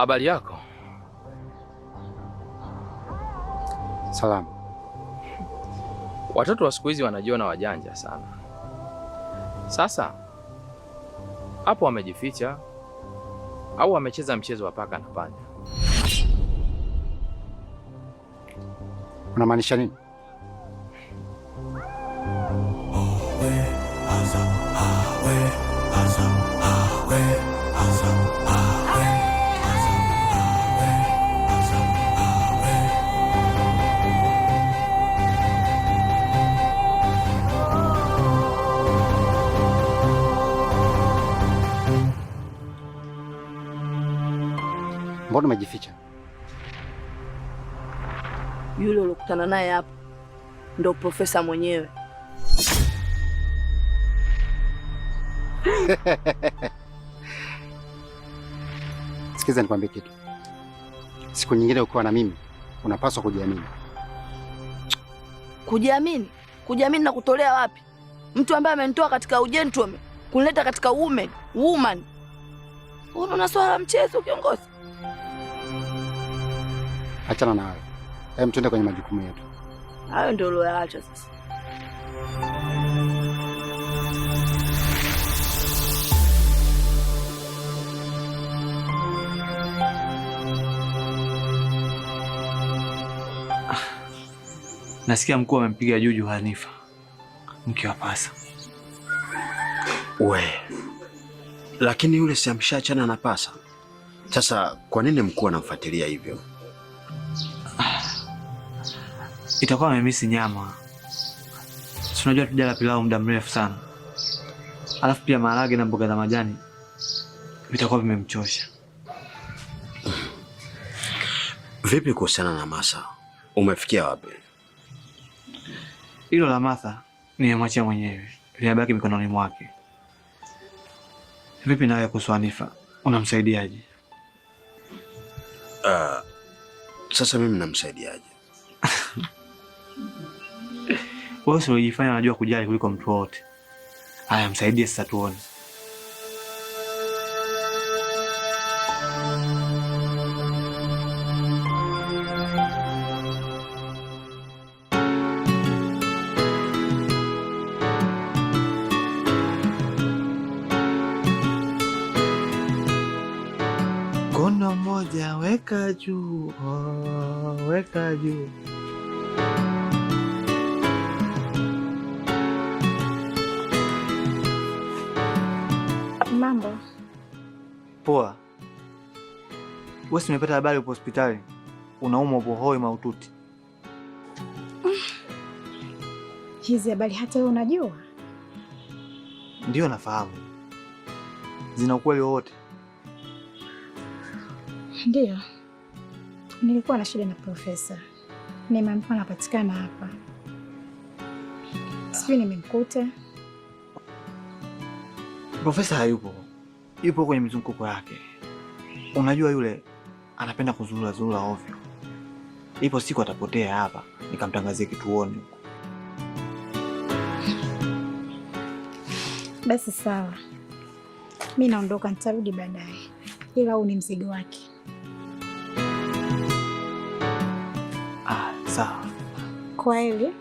Habari yako? Salamu. Watoto wa siku hizi wanajiona wajanja sana. Sasa hapo wamejificha au wamecheza mchezo wa paka na panya? Unamaanisha nini? Mbona umejificha? Yule ulikutana naye hapo ndo profesa mwenyewe. Sikiza nikwambie kitu. Siku nyingine ukiwa na mimi unapaswa kujiamini. Kujiamini? Kujiamini na kutolea wapi? Mtu ambaye amenitoa katika ugentleman kunileta katika woman. Unaona swala mchezo kiongozi? Achana na hayo. Hebu tuende kwenye majukumu yetu. Hayo ndio ulioacha sasa. Nasikia mkuu amempiga Juju Hanifa, mke wa Pasa. Lakini yule si ameshaachana na Pasa. Sasa kwa nini mkuu anamfuatilia hivyo? Itakuwa amemisi nyama. Si unajua tujala pilau muda mrefu sana. Alafu pia maharage na mboga za majani vitakuwa vimemchosha. Vipi kuhusiana na Masa? Umefikia wapi? Hilo la Martha nimemwachia mwenyewe. Linabaki mikononi mwake. Vipi nawe kuhusu Hanifa? Unamsaidiaje? Sasa mimi namsaidiaje? Wewe sio unajifanya unajua kujali kuliko mtu wote. Haya, msaidie sasa tuone. Kono moja weka juu, weka juu. Mambo poa. Wewe umepata habari upo hospitali? Unaumwa, upo hoi mahututi. Hizi habari hata wewe unajua? Ndio nafahamu. Zina ukweli wote? Ndio. Nilikuwa na shida na profesa. Nimeambiwa anapatikana hapa. Sijui nimemkuta. Profesa hayupo. Yupo kwenye mizunguko yake. Unajua yule anapenda kuzurura ovyo. Ipo siku atapotea hapa, nikamtangazie kituoni huko. Basi sawa. Mimi naondoka, nitarudi baadaye. Ila huu ni mzigo wake. Sawa. Kweli?